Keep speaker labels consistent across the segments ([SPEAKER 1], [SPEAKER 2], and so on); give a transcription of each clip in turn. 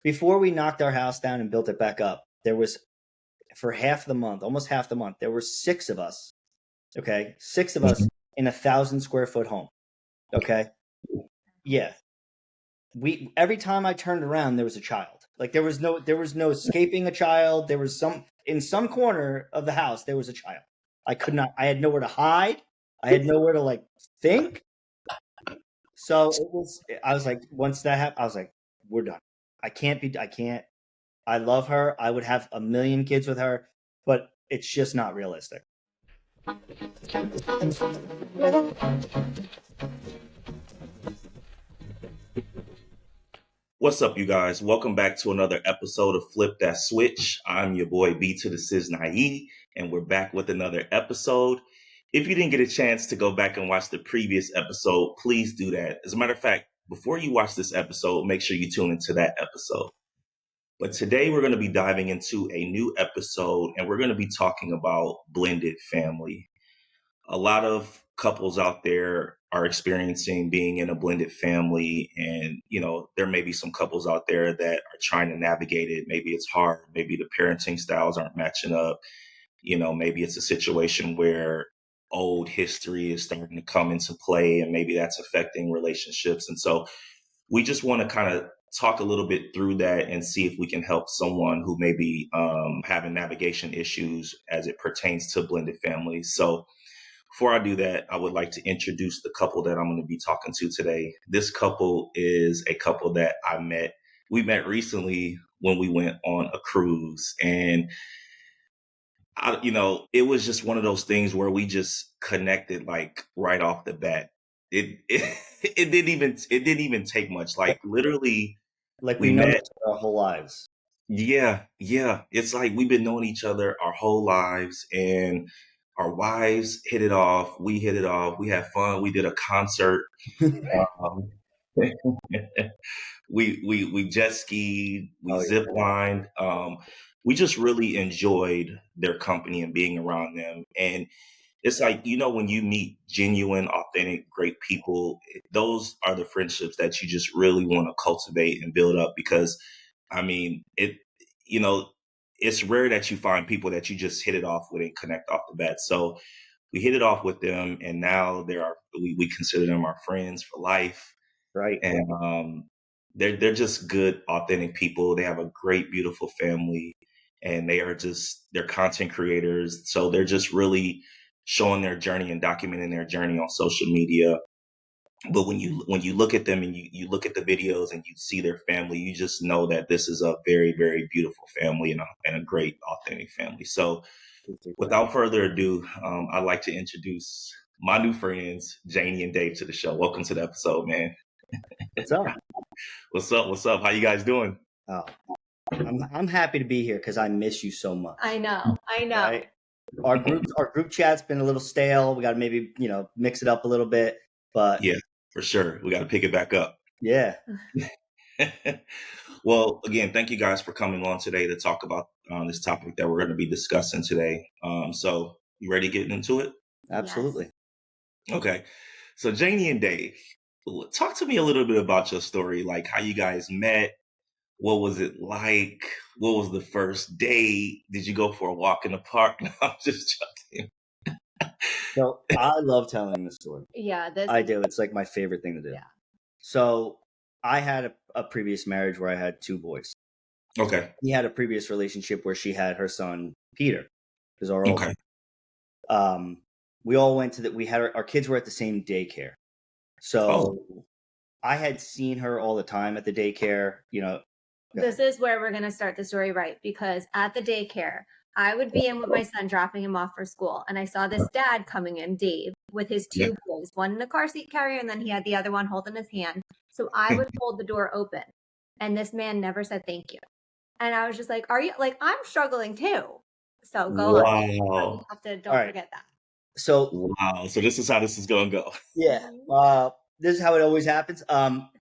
[SPEAKER 1] before we knocked our house down and built it back up, there was for half the month, almost half the month, there were 6 of us. Okay, 6 of us
[SPEAKER 2] Mhm.
[SPEAKER 1] in 1,000 square foot home. Okay, yeah. We every time I turned around, there was a child. Like there was no escaping a child. There was in some corner of the house there was a child. I could not. I had nowhere to hide. I had nowhere to like think. So it was. I was like, once that happened, I was like, we're done. I can't be. I can't. I love her. I would have a million kids with her, but it's just not realistic.
[SPEAKER 2] What's up, you guys? Welcome back to another episode of Flip That Switch. I'm your boy B to the Sis Naive, and we're back with another episode. If you didn't get a chance to go back and watch the previous episode, please do that. As a matter of fact, before you watch this episode, make sure you tune into that episode. But today we're going to be diving into a new episode, and we're going to be talking about blended family. A lot of couples out there are experiencing being in a blended family, and there may be some couples out there that are trying to navigate it. Maybe it's hard, maybe the parenting styles aren't matching up. Maybe it's a situation where old history is starting to come into play, and maybe that's affecting relationships. And so we just want to kind of talk a little bit through that and see if we can help someone who may be having navigation issues as it pertains to blended families. So before I do that, I would like to introduce the couple that I'm going to be talking to today. This couple is a couple that I met. We met recently when we went on a cruise, and it was just one of those things where we just connected like right off the bat. It it didn't even take much. Like literally,
[SPEAKER 1] Like
[SPEAKER 2] we
[SPEAKER 1] we know each
[SPEAKER 2] met.
[SPEAKER 1] other our whole lives.
[SPEAKER 2] Yeah. It's like we've been knowing each other our whole lives, and our wives hit it off. We hit it off. We had fun. We did a concert. Um, we jet skied. We
[SPEAKER 1] Oh
[SPEAKER 2] zip
[SPEAKER 1] yeah,
[SPEAKER 2] lined. We just really enjoyed their company and being around them. And it's like, when you meet genuine, authentic, great people, those are the friendships that you just really want to cultivate and build up because, I mean, you know, it's rare that you find people that you just hit it off with and connect off the bat. So we hit it off with them, and now we consider them our friends for life.
[SPEAKER 1] right.
[SPEAKER 2] And they're just good, authentic people. They have a great, beautiful family, and they're content creators. So they're just really showing their journey and documenting their journey on social media. But when you look at them and you look at the videos and you see their family, you just know that this is a very, very beautiful family and a great, authentic family. So
[SPEAKER 1] Appreciate that.
[SPEAKER 2] without further ado, I'd like to introduce my new friends, Janie and Dave, to the show. Welcome to the episode, man.
[SPEAKER 1] What's up?
[SPEAKER 2] What's up? What's up? How you guys doing?
[SPEAKER 1] Oh, I'm happy to be here because I miss you so much.
[SPEAKER 3] I know.
[SPEAKER 1] Right? Our group chat's been a little stale. We got to maybe mix it up a little bit, but
[SPEAKER 2] Yeah, for sure. We got to pick it back up.
[SPEAKER 1] yeah,
[SPEAKER 2] Well, again, thank you guys for coming on today to talk about this topic that we're going to be discussing today. So you ready to get into it?
[SPEAKER 1] absolutely.
[SPEAKER 2] Okay. So Janie and Dave, talk to me a little bit about your story, like how you guys met. What was it like? What was the first date? Did you go for a walk in the park? No, I'm just joking.
[SPEAKER 1] So I love telling this story.
[SPEAKER 3] Yeah,
[SPEAKER 1] I do. It's like my favorite thing to do.
[SPEAKER 3] Yeah.
[SPEAKER 1] So I had a previous marriage where I had 2 boys.
[SPEAKER 2] Okay.
[SPEAKER 1] He had a previous relationship where she had her son Peter, who's our oldest.
[SPEAKER 2] Okay.
[SPEAKER 1] We all went to we had our kids were at the same daycare. So I had seen her all the time at the daycare,
[SPEAKER 3] This is where we're going to start the story right, because at the daycare, I would be in with my son, dropping him off for school. And I saw this dad coming in, Dave, with his 2 boys, one in a car seat carrier, and then he had the other one holding his hand. So I would hold the door open, and this man never said thank you. And I was just like, are you like, I'm struggling too. So go on.
[SPEAKER 2] Wow.
[SPEAKER 3] Don't
[SPEAKER 1] All right.
[SPEAKER 3] forget that.
[SPEAKER 1] So
[SPEAKER 2] Wow. So this is how this is going to go.
[SPEAKER 1] yeah, this is how it always happens.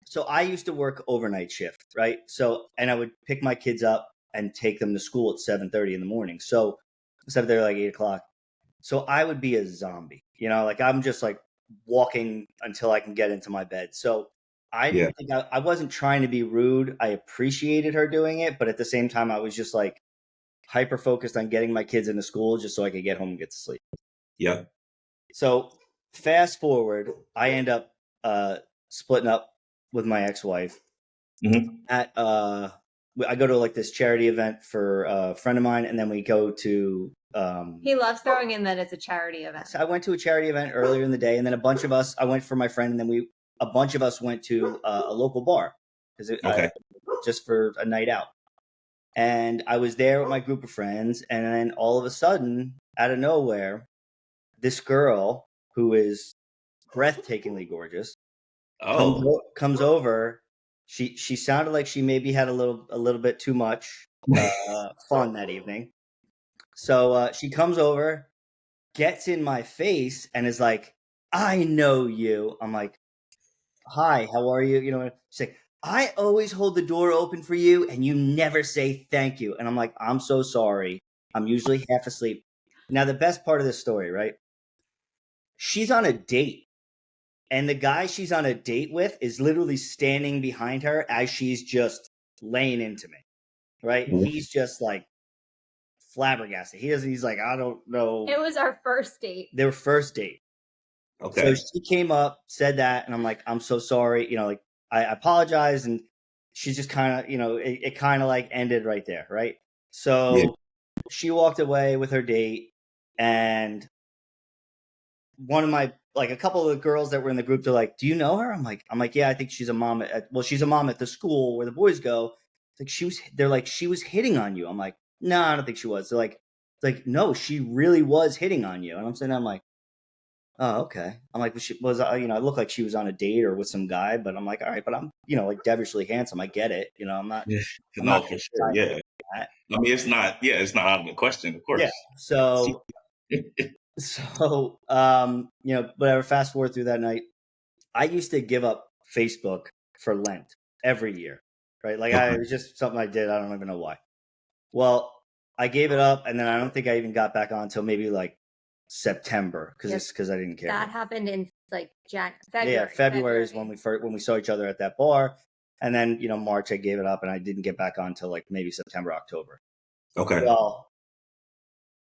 [SPEAKER 1] So I used to work overnight shift, right? So and I would pick my kids up and take them to school at 7:30 in the morning. So 7:30, like 8 o'clock. So I would be a zombie, like I'm just like walking until I can get into my bed. So I didn't think I wasn't trying to be rude. I appreciated her doing it, but at the same time, I was just like hyper focused on getting my kids into school just so I could get home and get to sleep.
[SPEAKER 2] Yeah.
[SPEAKER 1] So fast forward, I end up splitting up with my ex-wife at I go to like this charity event for a friend of mine, and then we go to
[SPEAKER 3] he loves throwing in that it's a charity event.
[SPEAKER 1] So I went to a charity event earlier in the day, and then a bunch of us, I went for my friend, and then a bunch of us went to a local bar just for a night out. And I was there with my group of friends, and then all of a sudden, out of nowhere, this girl who is breathtakingly gorgeous comes over. She sounded like she maybe had a little bit too much fun that evening. So she comes over, gets in my face, and is like, "I know you." I'm like, "Hi, how are you?" You know, she's like, "I always hold the door open for you, and you never say thank you." And I'm like, "I'm so sorry. I'm usually half asleep." Now, the best part of this story, right? She's on a date. And the guy she's on a date with is literally standing behind her as she's just laying into me, right? He's just like flabbergasted. He's like, I don't know.
[SPEAKER 3] It was our first date.
[SPEAKER 1] Their first date.
[SPEAKER 2] Okay.
[SPEAKER 1] So she came up, said that, and I'm like, "I'm so sorry. You know, like I apologize." And she just kind of, you know, it kind of like ended right there, right? So she walked away with her date, and one of my a couple of the girls that were in the group, they're like, "Do you know her?" I'm like, "Yeah, I think she's a mom she's a mom at the school where the boys go." It's like they're like, "She was hitting on you." I'm like, "No, I don't think she was." They're like, "No, she really was hitting on you." And I'm like, "Oh, okay." I'm like, "She was, you know, it looked like she was on a date or with some guy," but I'm like, "All right, but I'm, you know, like devilishly handsome. I get it. You know, I'm not
[SPEAKER 2] For sure. Yeah. I mean, it's not out of the question, of course.
[SPEAKER 1] Yeah. So, you know, whatever, fast forward through that night, I used to give up Facebook for Lent every year, right? Like it was just something I did. I don't even know why. Well, I gave it up, and then I don't think I even got back on until maybe like September because I didn't care.
[SPEAKER 3] That happened in like February.
[SPEAKER 1] Yeah, February is when we saw each other at that bar, and then, you know, March I gave it up, and I didn't get back on until like maybe September, October.
[SPEAKER 2] Okay.
[SPEAKER 1] Well,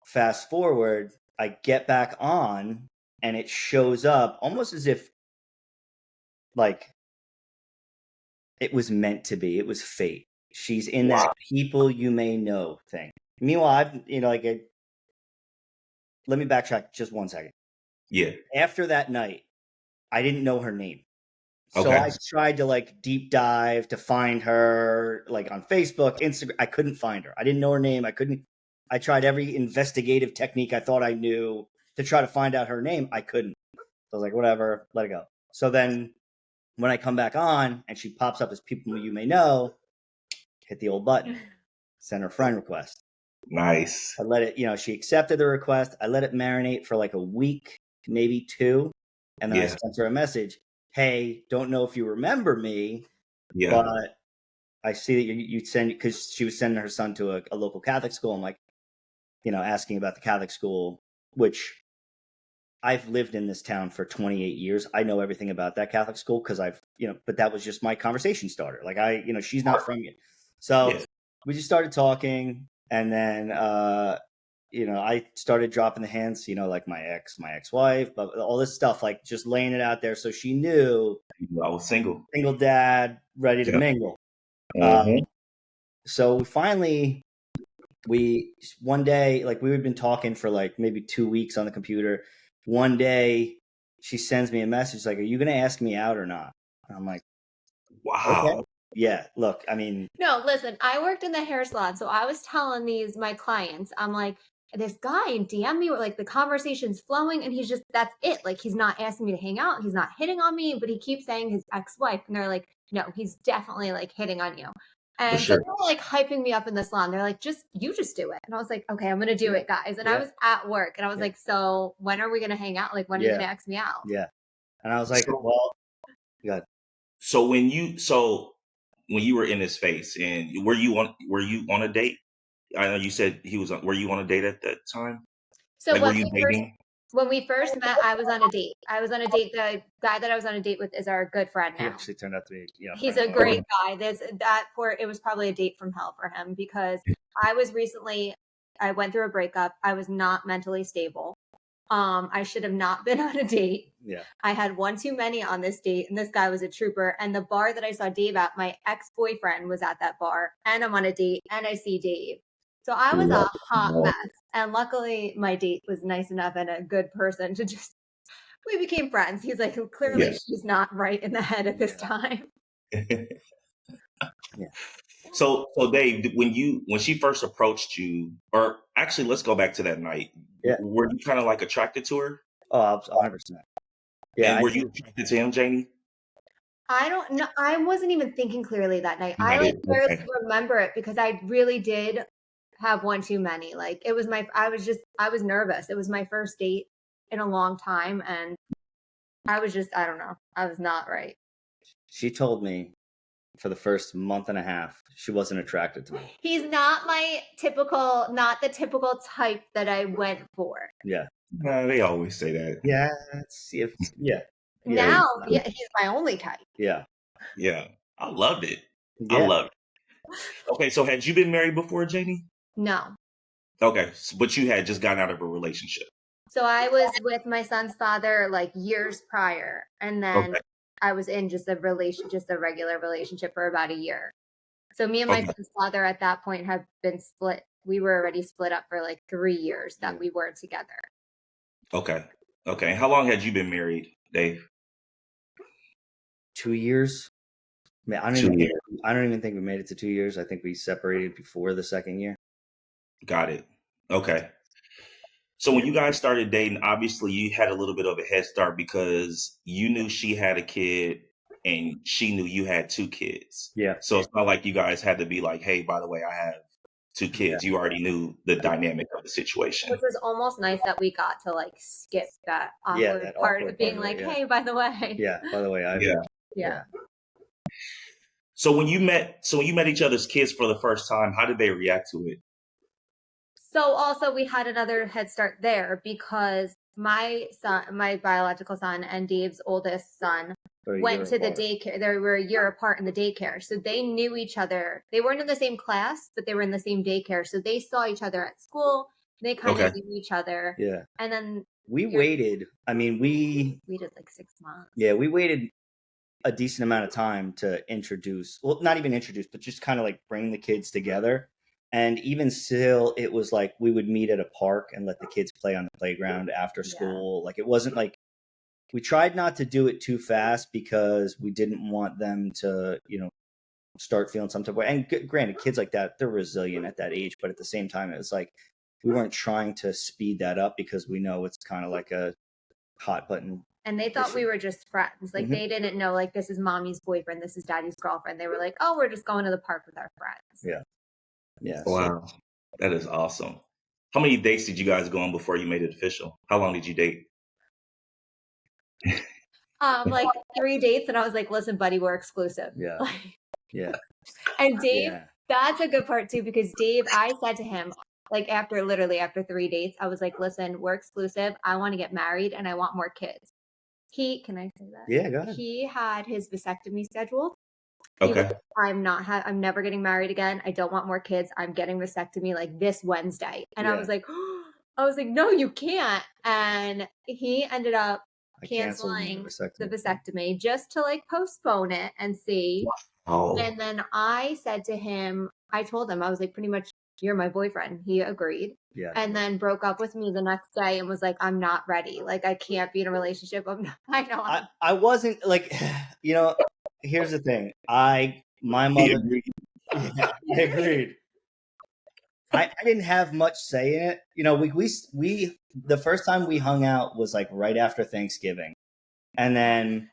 [SPEAKER 1] fast forward, I get back on, and it shows up almost as if like it was meant to be. It was fate. She's in that people you may know thing. Meanwhile, I've, you know, like, let me backtrack just 1 second.
[SPEAKER 2] Yeah.
[SPEAKER 1] After that night, I didn't know her name. So I tried to like deep dive to find her like on Facebook, Instagram. I couldn't find her. I didn't know her name. I tried every investigative technique I thought I knew to try to find out her name. I couldn't. So I was like, whatever, let it go. So then when I come back on and she pops up as people you may know, hit the old button, send her friend request.
[SPEAKER 2] Nice.
[SPEAKER 1] I let it, you know, she accepted the request. I let it marinate for like a week, maybe 2. And then I sent her a message. "Hey, don't know if you remember me, but I see that you send," because she was sending her son to a local Catholic school. I'm like, you know, asking about the Catholic school, which I've lived in this town for 28 years. I know everything about that Catholic school because you know, but that was just my conversation starter. Like you know, she's not from here. So we just started talking, and then, you know, I started dropping the hints, you know, like my ex-wife, but all this stuff, like just laying it out there so she knew
[SPEAKER 2] I was single
[SPEAKER 1] dad, ready to mingle. So one day, like we had been talking for like maybe 2 weeks on the computer. One day she sends me a message like, "Are you going to ask me out or not?" And I'm like,
[SPEAKER 2] wow.
[SPEAKER 1] Okay. Yeah, look, I mean,
[SPEAKER 3] no, listen, I worked in the hair salon, so I was telling my clients, I'm like, this guy DM me, like the conversation's flowing, and he's just, that's it. Like, he's not asking me to hang out, he's not hitting on me, but he keeps saying his ex-wife, and they're like, no, he's definitely like hitting on you. And so they're like hyping me up in the salon. They're like, you just do it. And I was like, okay, I'm gonna do it, guys. And I was at work, and I was like, so when are we gonna hang out? Like, when are you gonna ask me out?
[SPEAKER 1] Yeah. And I was like, well, good.
[SPEAKER 2] So when you were in his face, and were you on a date? I know you said he was. Were you on a date at that time?
[SPEAKER 3] So
[SPEAKER 2] like, were you dating?
[SPEAKER 3] When we first met, I was on a date. The guy that I was on a date with is our good friend
[SPEAKER 1] He
[SPEAKER 3] now.
[SPEAKER 1] actually turned out to be,
[SPEAKER 3] He's a great guy. It was probably a date from hell for him because I went through a breakup. I was not mentally stable. I should have not been on a date.
[SPEAKER 1] Yeah.
[SPEAKER 3] I had one too many on this date, and this guy was a trooper. And the bar that I saw Dave at, my ex-boyfriend was at that bar, and I'm on a date, and I see Dave. So I was a hot mess. And luckily, my date was nice enough and a good person to we became friends. He's like, clearly she's not right in the head at this time.
[SPEAKER 1] Yeah.
[SPEAKER 2] So Dave, when she first approached you, or actually, let's go back to that night.
[SPEAKER 1] Yeah.
[SPEAKER 2] Were you kind of like attracted to her?
[SPEAKER 1] Oh, 100%. Yeah.
[SPEAKER 2] And were you attracted to him, Janie?
[SPEAKER 3] I don't know. I wasn't even thinking clearly that night.
[SPEAKER 2] I
[SPEAKER 3] barely remember it because I really did have one too many. Like it was I was nervous. It was my first date in a long time. And I don't know. I was not right.
[SPEAKER 1] She told me for the first month and a half, she wasn't attracted to me.
[SPEAKER 3] He's not not the typical type that I went for.
[SPEAKER 1] Yeah.
[SPEAKER 2] They always say that.
[SPEAKER 1] Yeah.
[SPEAKER 3] Now, he's my only type.
[SPEAKER 1] Yeah.
[SPEAKER 2] Yeah. I loved it.
[SPEAKER 1] Yeah.
[SPEAKER 2] I loved it. Okay. So had you been married before, Janie?
[SPEAKER 3] No.
[SPEAKER 2] Okay. But you had just gotten out of a relationship.
[SPEAKER 3] So I was with my son's father like years prior. And then I was in just a regular relationship for about a year. So me and my son's father at that point had been split. We were already split up for like 3 years that we were together.
[SPEAKER 2] Okay. How long had you been married, Dave?
[SPEAKER 1] 2 years. I don't even think we made it to 2 years. I think we separated before the second year.
[SPEAKER 2] Got it. Okay. So when you guys started dating, obviously you had a little bit of a head start because you knew she had a kid and she knew you had 2 kids.
[SPEAKER 1] Yeah.
[SPEAKER 2] So it's not like you guys had to be like, hey, by the way, I have 2 kids. Yeah. You already knew the dynamic of the situation.
[SPEAKER 3] Which was almost nice that we got to like skip that awkward part of being like, hey, by the way.
[SPEAKER 1] Yeah, by the way,
[SPEAKER 3] Yeah.
[SPEAKER 2] So when you met each other's kids for the first time, how did they react to it?
[SPEAKER 3] So also we had another head start there because my biological son and Dave's oldest son went to the daycare. They were a year apart in the daycare. So they knew each other. They weren't in the same class, but they were in the same daycare. So they saw each other at school. They kind of knew each other.
[SPEAKER 1] Yeah.
[SPEAKER 3] And then
[SPEAKER 1] we waited. I mean, we
[SPEAKER 3] waited like 6 months.
[SPEAKER 1] Yeah, we waited a decent amount of time to not even introduce, but just kind of like bring the kids together. And even still, it was like we would meet at a park and let the kids play on the playground after school. Like it wasn't like, we tried not to do it too fast because we didn't want them to, start feeling some type of way. And granted, kids like that, they're resilient at that age. But at the same time, it was like we weren't trying to speed that up because we know it's kind of like a hot button.
[SPEAKER 3] And they thought we were just friends. Like they didn't know like this is mommy's boyfriend, this is daddy's girlfriend. They were like, oh, we're just going to the park with our friends.
[SPEAKER 1] Yeah. Yeah.
[SPEAKER 2] Wow. That is awesome. How many dates did you guys go on before you made it official? How long did you date?
[SPEAKER 3] Like 3 dates, and I was like, listen, buddy, we're exclusive.
[SPEAKER 1] Yeah. Yeah.
[SPEAKER 3] And Dave, that's a good part too, because Dave, I said to him, like after 3 dates, I was like, listen, we're exclusive. I want to get married and I want more kids. Can I say that?
[SPEAKER 1] Yeah, go ahead.
[SPEAKER 3] He had his vasectomy scheduled.
[SPEAKER 2] Okay.
[SPEAKER 3] I'm never getting married again. I don't want more kids. I'm getting vasectomy like this Wednesday. And I was like, no, you can't. And he ended up canceling the vasectomy just to like postpone it and see.
[SPEAKER 2] Oh.
[SPEAKER 3] And then I said to him, I told him, I was like, pretty much, you're my boyfriend. He agreed.
[SPEAKER 1] Yeah.
[SPEAKER 3] And then broke up with me the next day and was like, I'm not ready. Like, I can't be in a relationship.
[SPEAKER 1] I wasn't like, here's the thing. My mother agreed. Yeah, I agreed. I didn't have much say in it. We the first time we hung out was like right after Thanksgiving. And then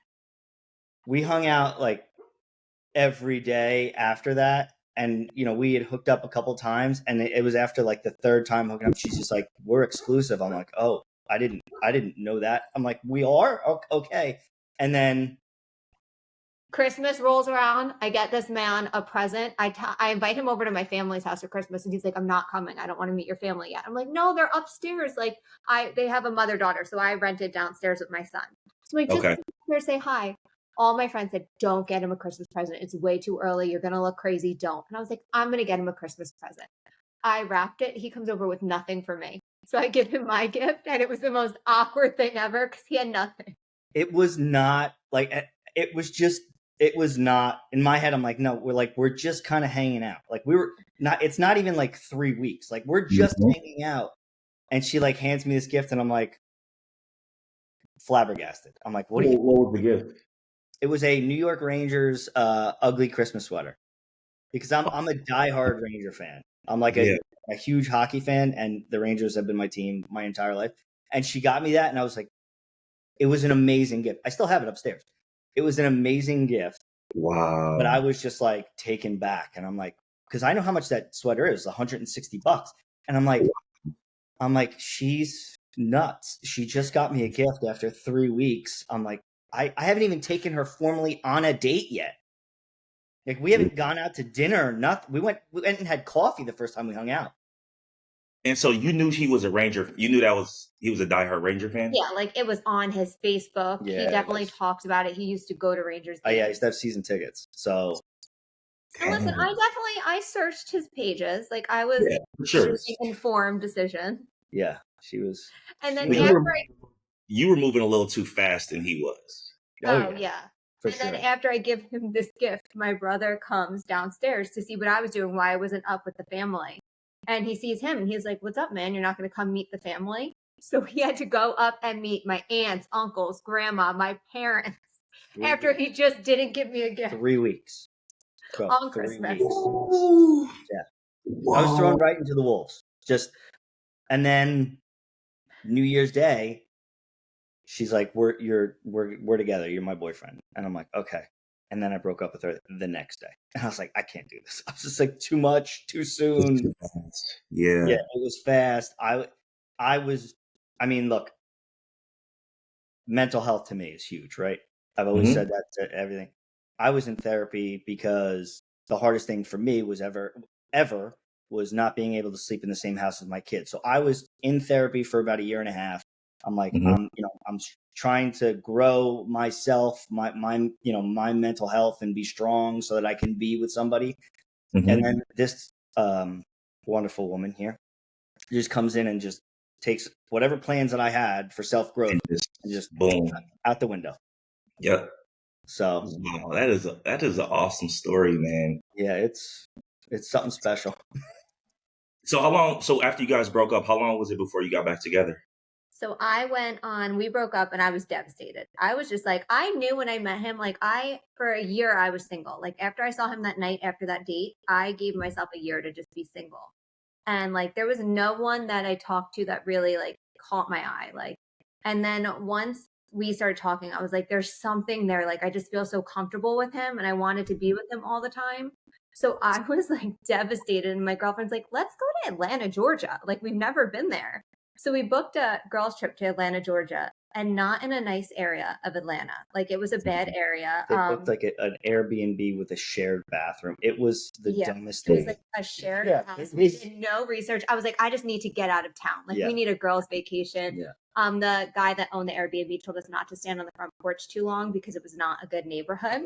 [SPEAKER 1] we hung out like every day after that. And, we had hooked up a couple times, and it was after like the third time hooking up. She's just like, we're exclusive. I'm like, oh, I didn't know that. I'm like, we are? Okay. And then
[SPEAKER 3] Christmas rolls around. I get this man a present. I invite him over to my family's house for Christmas, and he's like, "I'm not coming. I don't want to meet your family yet." I'm like, "No, they're upstairs. Like, they have a mother-daughter, so I rented downstairs with my son. So like, just
[SPEAKER 2] Okay.
[SPEAKER 3] come here, say hi." All my friends said, "Don't get him a Christmas present. It's way too early. You're gonna look crazy. Don't." And I was like, "I'm gonna get him a Christmas present." I wrapped it. He comes over with nothing for me. So I give him my gift, and it was the most awkward thing ever because he had nothing.
[SPEAKER 1] It was not like it was just it was not in my head. I'm like, no, we're just kind of hanging out. Like we were not. It's not even like 3 weeks. Like we're just hanging out. And she like hands me this gift, and I'm like flabbergasted. I'm like, what
[SPEAKER 2] was the gift?
[SPEAKER 1] It was a New York Rangers ugly Christmas sweater because I'm a diehard Ranger fan. I'm like a huge hockey fan, and the Rangers have been my team my entire life. And she got me that, and I was like, it was an amazing gift. I still have it upstairs. It was an amazing gift.
[SPEAKER 2] Wow.
[SPEAKER 1] But I was just like taken back, and I'm like, because I know how much that sweater is, $160, and I'm like, she's nuts. She just got me a gift after 3 weeks. I'm like, I haven't even taken her formally on a date yet. Like we haven't gone out to dinner or nothing. We went and had coffee the first time we hung out.
[SPEAKER 2] And so you knew he was a Ranger. You knew he was a diehard Ranger fan?
[SPEAKER 3] Yeah, like it was on his Facebook.
[SPEAKER 1] Yeah,
[SPEAKER 3] he definitely talked about it. He used to go to Rangers games.
[SPEAKER 1] Oh yeah, I used to have season tickets. So
[SPEAKER 3] and listen, I searched his pages. Like I was
[SPEAKER 2] sure.
[SPEAKER 3] informed decision.
[SPEAKER 1] Yeah, she was.
[SPEAKER 3] And then
[SPEAKER 2] you were moving a little too fast than he was.
[SPEAKER 3] Oh yeah.
[SPEAKER 1] For sure.
[SPEAKER 3] Then after I give him this gift, my brother comes downstairs to see what I was doing, why I wasn't up with the family. And he sees him and he's like, "What's up, man? You're not going to come meet the family?" So he had to go up and meet my aunts, uncles, grandma, my parents after he just didn't give me a gift.
[SPEAKER 1] 3 weeks.
[SPEAKER 3] On Christmas.
[SPEAKER 1] Yeah. Wow. I was thrown right into the wolves. And then New Year's Day, she's like, we're together. You're my boyfriend. And I'm like, okay. And then I broke up with her the next day. And I was like, I can't do this. I was just like, too much, too soon.
[SPEAKER 2] Yeah.
[SPEAKER 1] Yeah, it was fast. I mean, look, mental health to me is huge, right? I've always said that to everything. I was in therapy because the hardest thing for me was ever was not being able to sleep in the same house as my kids. So I was in therapy for about a year and a half. I'm like, I'm trying to grow myself, my mental health and be strong so that I can be with somebody. And then this wonderful woman here just comes in and just takes whatever plans that I had for self-growth and just
[SPEAKER 2] boom
[SPEAKER 1] out the window.
[SPEAKER 2] Yep.
[SPEAKER 1] So
[SPEAKER 2] wow, that is an awesome story, man.
[SPEAKER 1] Yeah, it's something special.
[SPEAKER 2] So after you guys broke up, how long was it before you got back together?
[SPEAKER 3] So we broke up and I was devastated. I was just like, I knew when I met him, like for a year I was single. Like after I saw him that night after that date, I gave myself a year to just be single. And like, there was no one that I talked to that really like caught my eye. Like, and then once we started talking, I was like, there's something there. Like, I just feel so comfortable with him and I wanted to be with him all the time. So I was like devastated. And my girlfriend's like, let's go to Atlanta, Georgia. Like, we've never been there. So we booked a girls' trip to Atlanta, Georgia, and not in a nice area of Atlanta. Like it was a bad area.
[SPEAKER 1] They booked like an Airbnb with a shared bathroom. It was the dumbest thing.
[SPEAKER 3] It was like a shared house. We did no research. I was like, I just need to get out of town. Like we need a girls' vacation. Yeah. The guy that owned the Airbnb told us not to stand on the front porch too long because it was not a good neighborhood.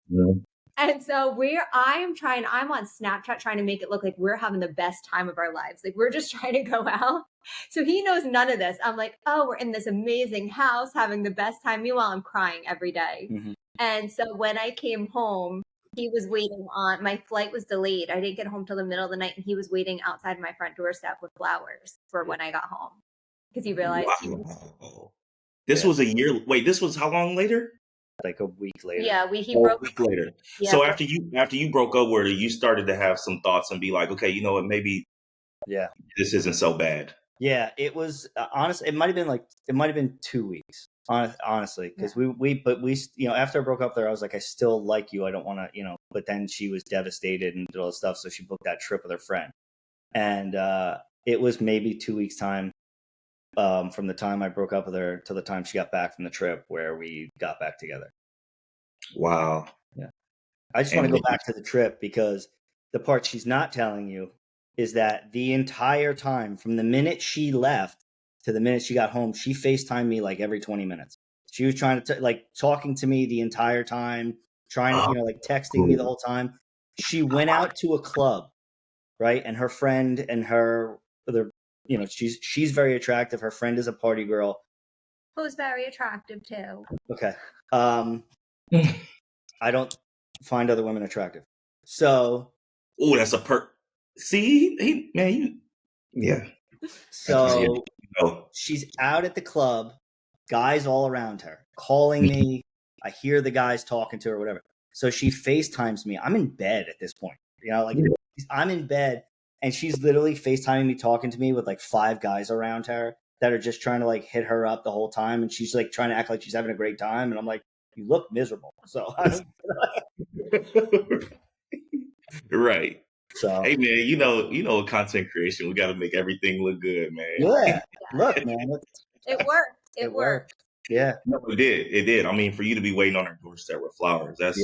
[SPEAKER 3] Yeah. And so I'm on Snapchat trying to make it look like we're having the best time of our lives. Like we're just trying to go out. So he knows none of this. I'm like, oh, we're in this amazing house having the best time. Meanwhile, I'm crying every day. Mm-hmm. And so when I came home, he was waiting my flight was delayed. I didn't get home till the middle of the night and he was waiting outside my front doorstep with flowers for when I got home. Because he realized
[SPEAKER 2] This was a year. Wait, this was how long later?
[SPEAKER 1] Like a week later.
[SPEAKER 3] Yeah, he broke
[SPEAKER 2] a week later. Yeah, so after you broke up with her, you started to have some thoughts and be like, okay, you know what, maybe this isn't so bad.
[SPEAKER 1] Yeah, it was honestly. It might have been 2 weeks. Honestly, because we after I broke up there, I was like, I still like you. I don't want to, But then she was devastated and did all this stuff, so she booked that trip with her friend, and it was maybe 2 weeks time. From the time I broke up with her to the time she got back from the trip where we got back together.
[SPEAKER 2] Wow.
[SPEAKER 1] I just want to go back to the trip because the part she's not telling you is that the entire time, from the minute she left to the minute she got home, she FaceTimed me like every 20 minutes. She was trying to like talking to me the entire time, trying to, like texting me the whole time. She went out to a club, right? And her friend and her other, she's very attractive. Her friend is a party girl.
[SPEAKER 3] Who's very attractive too.
[SPEAKER 1] Okay. I don't find other women attractive. So,
[SPEAKER 2] oh, that's a perk. See, yeah.
[SPEAKER 1] So she's out at the club, guys all around her, calling me. I hear the guys talking to her, whatever. So she FaceTimes me. I'm in bed at this point. I'm in bed and she's literally FaceTiming me, talking to me with like 5 guys around her that are just trying to like hit her up the whole time. And she's like trying to act like she's having a great time. And I'm like, you look miserable. So
[SPEAKER 2] right.
[SPEAKER 1] So
[SPEAKER 2] hey man, you know content creation, we gotta make everything look good, man.
[SPEAKER 1] Yeah. Look, man.
[SPEAKER 3] It worked. It worked.
[SPEAKER 1] Yeah.
[SPEAKER 2] No, it did. I mean, for you to be waiting on her doorstep with flowers, that's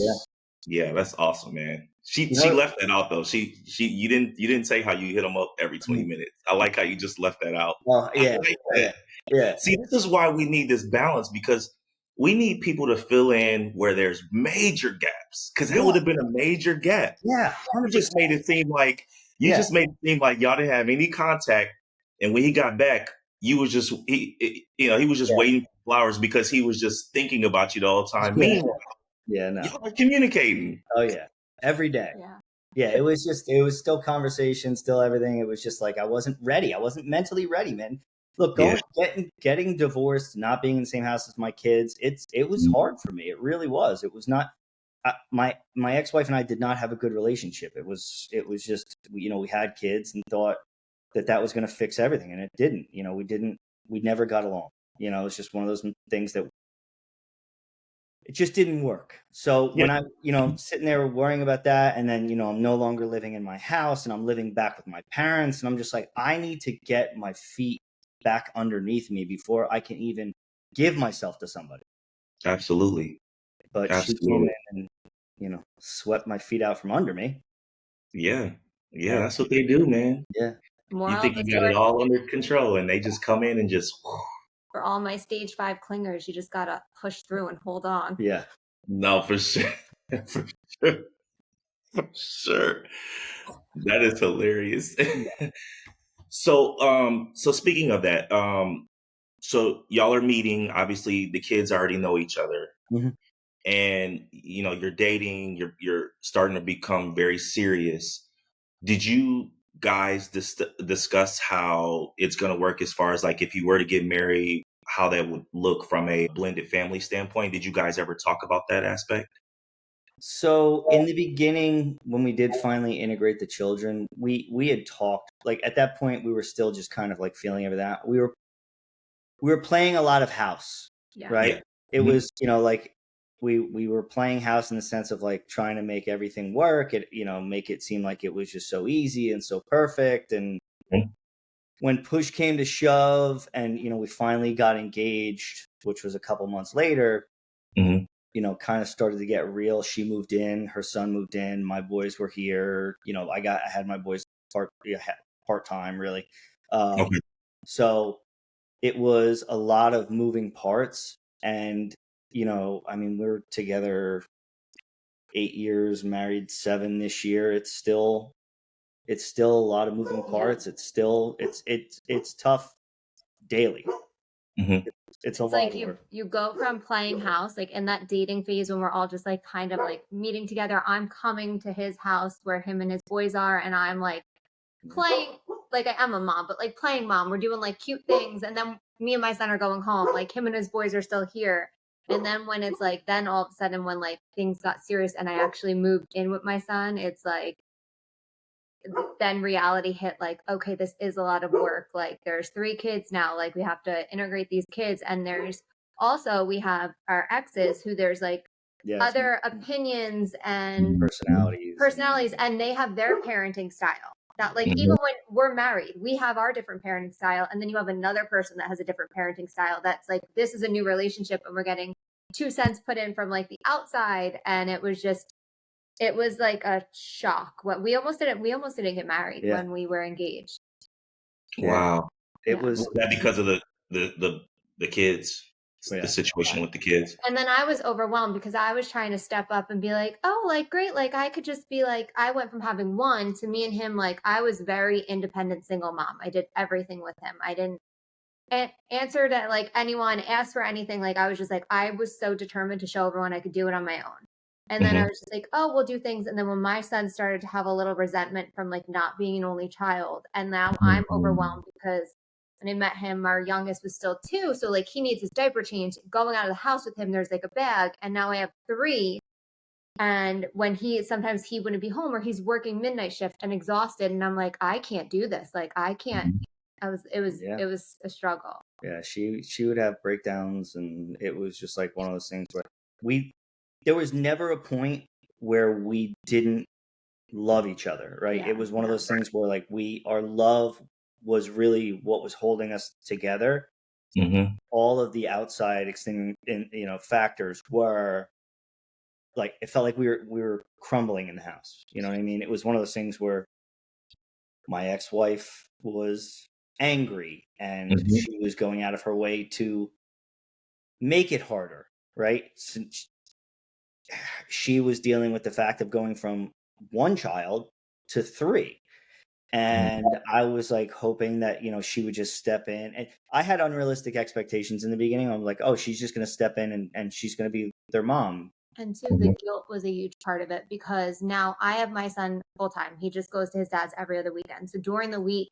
[SPEAKER 2] that's awesome, man. She left that out though. You didn't say how you hit them up every 20 minutes. I like how you just left that out.
[SPEAKER 1] Well, yeah. Yeah.
[SPEAKER 2] See, this is why we need this balance, because we need people to fill in where there's major gaps, because that would have been a major gap.
[SPEAKER 1] Yeah.
[SPEAKER 2] You just made it seem like y'all didn't have any contact, and when he got back, he was just waiting for flowers because he was just thinking about you the whole time. Meanwhile, y'all are communicating.
[SPEAKER 1] Oh yeah, every day. Yeah, it was still conversation, still everything. It was just like I wasn't ready. I wasn't mentally ready, man. Look, getting divorced, not being in the same house as my kids, it was hard for me. It really was. It was not. My ex-wife and I did not have a good relationship. It was just we had kids and thought that was going to fix everything, and it didn't. We never got along. It's just one of those things that it just didn't work. So when I, sitting there worrying about that, and then, I'm no longer living in my house and I'm living back with my parents, and I'm just like, I need to get my feet back underneath me before I can even give myself to somebody.
[SPEAKER 2] Absolutely.
[SPEAKER 1] But she came in and, swept my feet out from under me.
[SPEAKER 2] Yeah. Yeah, that's what they do, man.
[SPEAKER 1] Yeah.
[SPEAKER 2] You think you got it all under control, and they just come in and just.
[SPEAKER 3] For all my stage 5 clingers, you just gotta push through and hold on.
[SPEAKER 1] Yeah.
[SPEAKER 2] No, for sure. For sure. That is hilarious. So speaking of that, so y'all are meeting. Obviously, the kids already know each other, and you're dating. You're starting to become very serious. Did you guys discuss how it's going to work as far as like if you were to get married, how that would look from a blended family standpoint? Did you guys ever talk about that aspect?
[SPEAKER 1] So in the beginning, when we did finally integrate the children, we had talked. Like at that point, we were still just kind of like feeling over that. We were playing a lot of house, right? Yeah. It was like we were playing house in the sense of like trying to make everything work. It make it seem like it was just so easy and so perfect. And when push came to shove, and we finally got engaged, which was a couple months later. Kind of started to get real. She moved in, her son moved in, my boys were here. I had my boys part-time really. So it was a lot of moving parts, and we were together 8 years, married 7 this year. It's still a lot of moving parts. It's still it's tough daily. It's a lot
[SPEAKER 3] like
[SPEAKER 1] of work.
[SPEAKER 3] you go from playing house, like in that dating phase when we're all just like kind of like meeting together. I'm coming to his house where him and his boys are, and I'm like playing, like I am a mom, but like playing mom. We're doing like cute things, and then me and my son are going home. Like him and his boys are still here. And then when it's like, then all of a sudden when like things got serious and I actually moved in with my son, it's like, then reality hit, like, okay, this is a lot of work. Like there's 3 kids now, like we have to integrate these kids. And there's also, we have our exes who there's like other opinions and personalities, and they have their parenting style. That like even when we're married, we have our different parenting style, and then you have another person that has a different parenting style. That's like, this is a new relationship, and we're getting 2 cents put in from like the outside, and it was just It was like a shock. What we almost didn't get married
[SPEAKER 1] Yeah.
[SPEAKER 3] when we were engaged.
[SPEAKER 2] Wow.
[SPEAKER 1] It
[SPEAKER 3] Yeah.
[SPEAKER 1] was
[SPEAKER 2] Was that because of the kids, the
[SPEAKER 1] Yeah.
[SPEAKER 2] situation with the kids?
[SPEAKER 3] And then I was overwhelmed because I was trying to step up and be like, oh, like, great. Like, I could just be like, I went from having one to me and him. Like, I was very independent single mom. I did everything with him. I didn't answer to like anyone, ask for anything. Like, I was just like, I was so determined to show everyone I could do it on my own. And then I was just like, oh, we'll do things. And then when my son started to have a little resentment from like not being an only child, and now I'm overwhelmed because when I met him, our youngest was still 2. So like he needs his diaper changed. Going out of the house with him, there's like a bag. And now I have 3. And when sometimes he wouldn't be home or he's working midnight shift and exhausted. And I'm like, I can't do this. Like I can't. It was a struggle.
[SPEAKER 1] Yeah, she would have breakdowns, and it was just like one of those things where there was never a point where we didn't love each other, right?
[SPEAKER 3] Yeah,
[SPEAKER 1] it was one of those things where like our love was really what was holding us together. All of the outside extending factors were like, it felt like we were crumbling in the house. You know what I mean? It was one of those things where my ex-wife was angry and she was going out of her way to make it harder, right? Since she was dealing with the fact of going from 1 child to 3. And I was like hoping that, she would just step in. And I had unrealistic expectations in the beginning. I'm like, oh, she's just going to step in and she's going to be their mom.
[SPEAKER 3] And 2, the guilt was a huge part of it because now I have my son full time. He just goes to his dad's every other weekend. So during the week,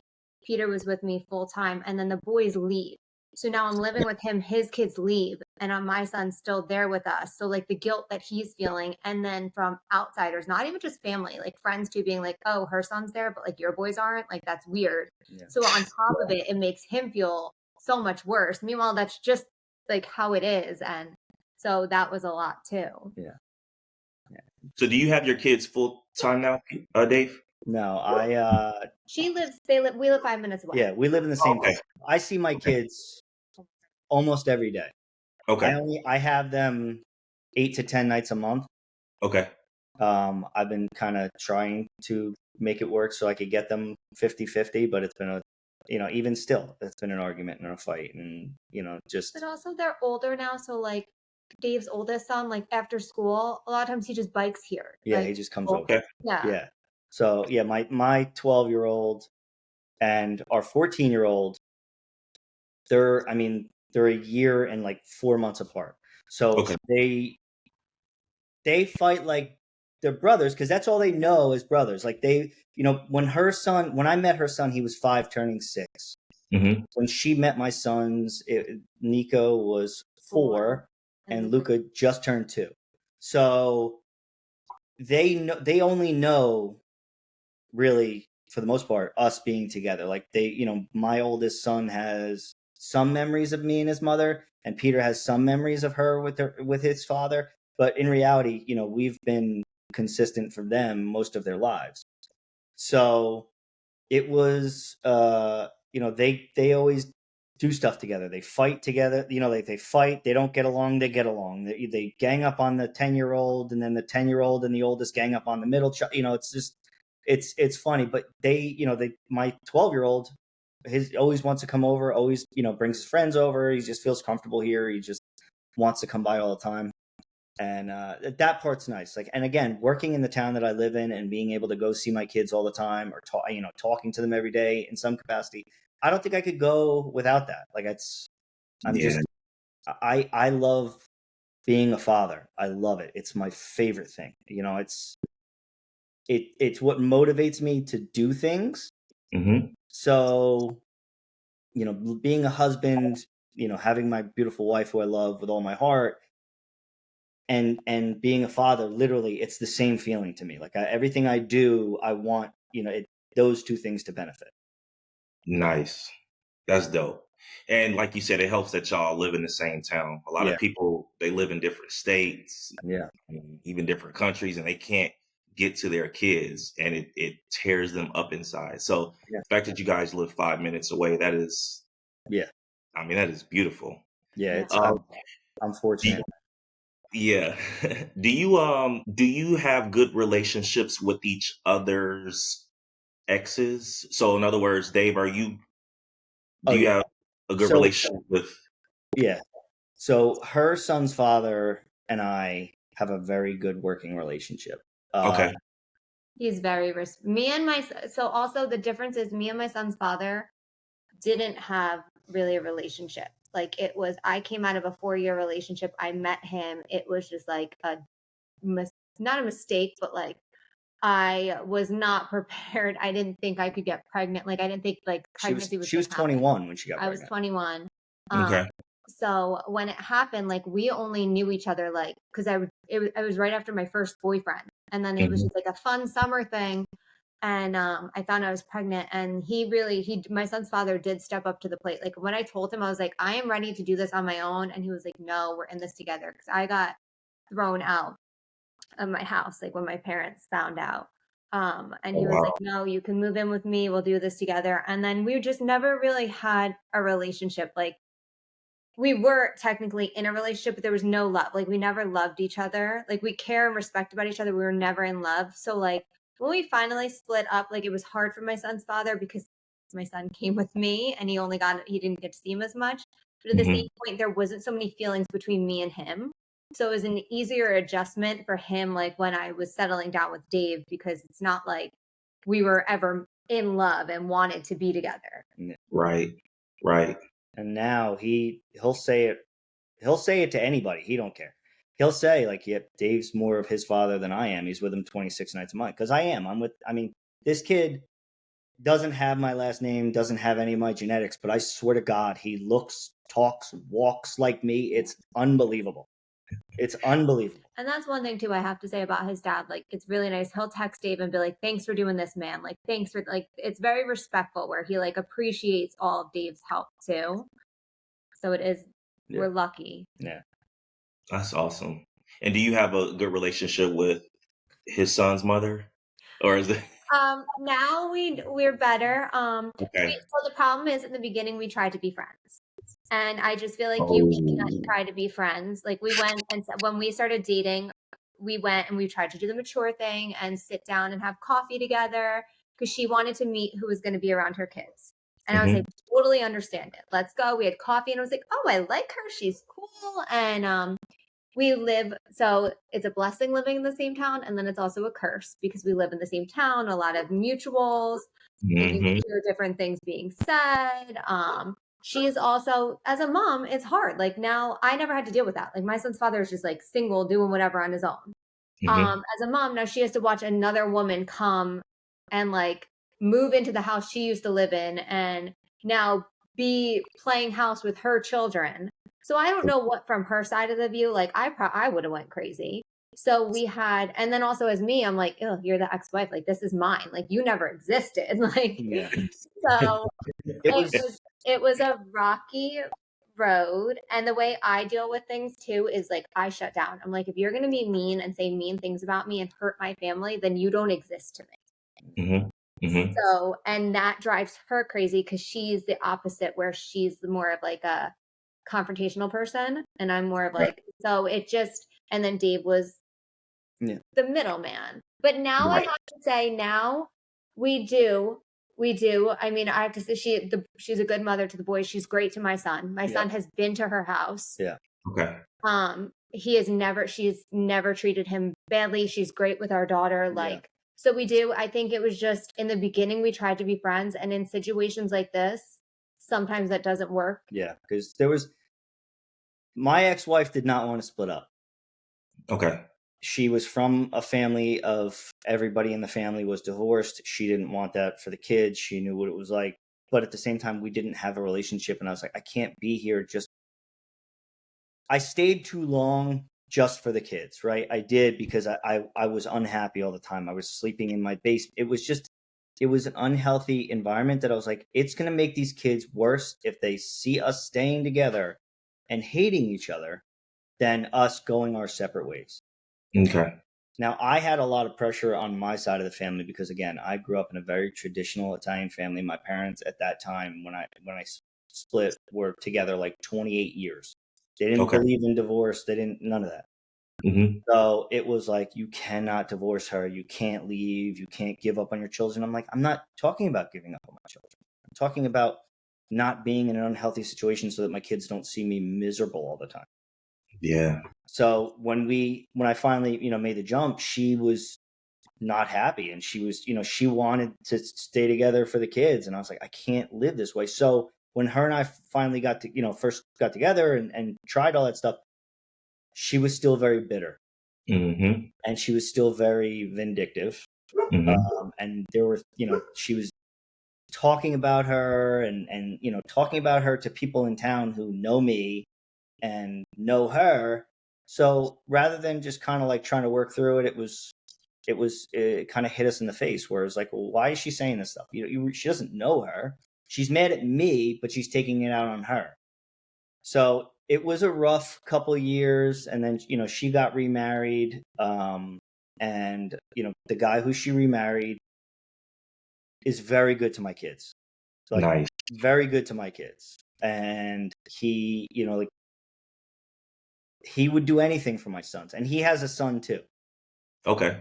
[SPEAKER 3] Peter was with me full time, and then the boys leave. So now I'm living with him, his kids leave, and my son's still there with us. So like the guilt that he's feeling, and then from outsiders, not even just family, like friends too, being like, oh, her son's there, but like your boys aren't, like that's weird.
[SPEAKER 1] Yeah.
[SPEAKER 3] So on top of it, it makes him feel so much worse. Meanwhile, that's just like how it is. And so that was a lot too.
[SPEAKER 1] Yeah.
[SPEAKER 2] So do you have your kids full time now, Dave?
[SPEAKER 1] No,
[SPEAKER 3] we live 5 minutes away.
[SPEAKER 1] Yeah, we live in the same
[SPEAKER 2] Okay.
[SPEAKER 1] place. I see my kids almost every day.
[SPEAKER 2] Okay.
[SPEAKER 1] I have them 8 to 10 nights a month.
[SPEAKER 2] Okay.
[SPEAKER 1] I've been kind of trying to make it work so I could get them 50-50, but it's been even still, it's been an argument and a fight, and just.
[SPEAKER 3] But also they're older now, so like Dave's oldest son, like after school, a lot of times he just bikes here.
[SPEAKER 1] Yeah,
[SPEAKER 3] like,
[SPEAKER 1] he just comes over.
[SPEAKER 3] Yeah.
[SPEAKER 1] Yeah. So yeah, my 12-year-old and our 14-year-old, they're a year and like 4 months apart. So they fight like they're brothers because that's all they know is brothers. Like when I met her son, he was 5 turning 6. When she met my sons, Nico was 4 and Luca just turned 2. So they only know, really, for the most part, us being together. Like my oldest son has some memories of me and his mother, and Peter has some memories of her with his father. But in reality, we've been consistent for them most of their lives. So it was, they always do stuff together. They fight together. They fight. They don't get along. They get along. They gang up on the 10-year-old, and then the 10-year-old and the oldest gang up on the middle child. It's just, it's funny. But my 12-year-old, always wants to come over. Always, brings his friends over. He just feels comfortable here. He just wants to come by all the time. And that part's nice. Like, and again, working in the town that I live in and being able to go see my kids all the time, or talking to them every day in some capacity, I don't think I could go without that. Like, I love being a father. I love it. It's my favorite thing. It's what motivates me to do things. So, being a husband, having my beautiful wife who I love with all my heart, and being a father, literally, it's the same feeling to me. Like, everything I do, I want those 2 things to benefit.
[SPEAKER 2] Nice. That's dope. And like you said, it helps that y'all live in the same town. A lot of people, they live in different states, even different countries, and they can't get to their kids, and it tears them up inside. So the fact that you guys live 5 minutes away, that is, that is beautiful.
[SPEAKER 1] Yeah, I'm fortunate.
[SPEAKER 2] Yeah. Do you have good relationships with each other's exes? So in other words, Dave,
[SPEAKER 1] Oh
[SPEAKER 2] do you
[SPEAKER 1] yeah.
[SPEAKER 2] have a good
[SPEAKER 1] So
[SPEAKER 2] relationship with
[SPEAKER 1] yeah. So her son's father and I have a very good working relationship.
[SPEAKER 2] Okay.
[SPEAKER 3] He's very me and my so also the difference is me and my son's father didn't have really a relationship. Like it was, I came out of a 4-year relationship. I met him. It was just like not a mistake, but like I was not prepared. I didn't think I could get pregnant. Like I didn't think like pregnancy was
[SPEAKER 1] She
[SPEAKER 3] going
[SPEAKER 1] was
[SPEAKER 3] to happen.
[SPEAKER 1] 21 when she got
[SPEAKER 3] I was
[SPEAKER 1] pregnant.
[SPEAKER 3] 21. Um,
[SPEAKER 2] Okay.
[SPEAKER 3] so when it happened, like we only knew each other like because I was right after my first boyfriend, and then it was
[SPEAKER 2] Mhm.
[SPEAKER 3] just like a fun summer thing. And I found I was pregnant, and my son's father did step up to the plate. Like when I told him, I was like, I am ready to do this on my own, and he was like, No, we're in this together. Because I got thrown out of my house, like when my parents found out. And
[SPEAKER 2] Oh,
[SPEAKER 3] he was like,
[SPEAKER 2] wow.
[SPEAKER 3] No, you can move in with me. We'll do this together. And then we just never really had a relationship. Like we were technically in a relationship, but there was no love. Like we never loved each other. Like we care and respect about each other. We were never in love. So like when we finally split up, like it was hard for my son's father because my son came with me and he didn't get to see him as much. But at the
[SPEAKER 2] Mhm.
[SPEAKER 3] same point, there wasn't so many feelings between me and him. So it was an easier adjustment for him, like when I was settling down with Dave, because it's not like we were ever in love and wanted to be together.
[SPEAKER 2] Right. Right.
[SPEAKER 1] And now he'll say it. He'll say it to anybody. He don't care. He'll say like, "Yep, Dave's more of his father than I am. He's with him 26 nights a month." Because I am. I'm with. I mean, this kid doesn't have my last name, doesn't have any of my genetics, but I swear to God, he looks, talks, walks like me. It's unbelievable. It's unbelievable.
[SPEAKER 3] And that's one thing too I have to say about his dad. Like it's really nice. He'll text Dave and be like, "Thanks for doing this, man. Like thanks for like." It's very respectful where he like appreciates all of Dave's help too. So it is.
[SPEAKER 1] Yeah.
[SPEAKER 3] We're lucky.
[SPEAKER 1] Yeah.
[SPEAKER 2] That's awesome. And do you have a good relationship with his son's mother? Or is it
[SPEAKER 3] Now we're better.
[SPEAKER 2] okay?
[SPEAKER 3] So the problem is in the beginning we tried to be friends. And I just feel like you can't
[SPEAKER 2] Oh.
[SPEAKER 3] try to be friends. Like we went and when we started dating, we went and we tried to do the mature thing and sit down and have coffee together because she wanted to meet who was going to be around her kids. And I was like,
[SPEAKER 2] Mhm.
[SPEAKER 3] totally understand it. Let's go. We had coffee and I was like, oh, I like her. She's cool. And we live, so it's a blessing living in the same town. And then it's also a curse because we live in the same town, a lot of mutuals, and you
[SPEAKER 2] Mhm.
[SPEAKER 3] hear different things being said. She is also, as a mom, it's hard. Like now, I never had to deal with that. Like my son's father is just like single, doing whatever on his own.
[SPEAKER 2] Mhm.
[SPEAKER 3] As a mom, now she has to watch another woman come and like move into the house she used to live in and now be playing house with her children. So I don't know what from her side of the view, like I would have went crazy. So we had, and then also as me, I'm like, oh, you're the ex-wife. Like this is mine. Like you never existed. Like
[SPEAKER 1] Yeah.
[SPEAKER 3] so
[SPEAKER 1] It was.
[SPEAKER 3] it was a rocky road. And the way I deal with things too is like I shut down. I'm like, if you're gonna be mean and say mean things about me and hurt my family, then you don't exist to me.
[SPEAKER 2] Mhm. Mhm.
[SPEAKER 3] So, and that drives her crazy because she's the opposite, where she's more of like a confrontational person, and I'm more of
[SPEAKER 2] Right.
[SPEAKER 3] like, so it just, and then Dave was
[SPEAKER 1] Yeah.
[SPEAKER 3] the middleman. But now I
[SPEAKER 2] Right.
[SPEAKER 3] have to say, now we do. We do. I mean, I have to say she's a good mother to the boys. She's great to my son. My
[SPEAKER 1] Yeah.
[SPEAKER 3] son has been to her house.
[SPEAKER 1] Yeah.
[SPEAKER 2] Okay.
[SPEAKER 3] She's never treated him badly. She's great with our daughter.
[SPEAKER 1] Yeah.
[SPEAKER 3] Like, so we do. I think it was just in the beginning we tried to be friends, and in situations like this, sometimes that doesn't work.
[SPEAKER 1] Yeah. Because there was my ex-wife did not want to split up.
[SPEAKER 2] Okay.
[SPEAKER 1] She was from a family of everybody in the family was divorced. She didn't want that for the kids. She knew what it was like. But at the same time, we didn't have a relationship. And I was like, I can't be here just. I stayed too long just for the kids, right? I did because I was unhappy all the time. I was sleeping in my basement. It was an unhealthy environment that I was like, it's going to make these kids worse if they see us staying together and hating each other than us going our separate ways.
[SPEAKER 2] Okay.
[SPEAKER 1] Now, I had a lot of pressure on my side of the family because, again, I grew up in a very traditional Italian family. My parents at that time, when I split, were together like 28 years. They didn't
[SPEAKER 2] Okay.
[SPEAKER 1] believe in divorce. They didn't none of that.
[SPEAKER 2] Mm-hmm.
[SPEAKER 1] So it was like, you cannot divorce her. You can't leave. You can't give up on your children. I'm like, I'm not talking about giving up on my children. I'm talking about not being in an unhealthy situation so that my kids don't see me miserable all the time.
[SPEAKER 2] Yeah.
[SPEAKER 1] So when I finally, made the jump, she was not happy, and she was, she wanted to stay together for the kids. And I was like, I can't live this way. So when her and I finally first got together and tried all that stuff, she was still very bitter.
[SPEAKER 2] Mm-hmm.
[SPEAKER 1] And she was still very vindictive.
[SPEAKER 2] Mm-hmm.
[SPEAKER 1] And there were, she was talking about her and talking about her to people in town who know me and know her. So rather than just kind of like trying to work through it, it kind of hit us in the face, where it's like, well, why is she saying this stuff? She doesn't know her. She's mad at me, but she's taking it out on her. So it was a rough couple of years, and then she got remarried, and the guy who she remarried is very good to my kids, like
[SPEAKER 2] Nice.
[SPEAKER 1] very good to my kids, and he like he would do anything for my sons, and he has a son too,
[SPEAKER 2] Okay.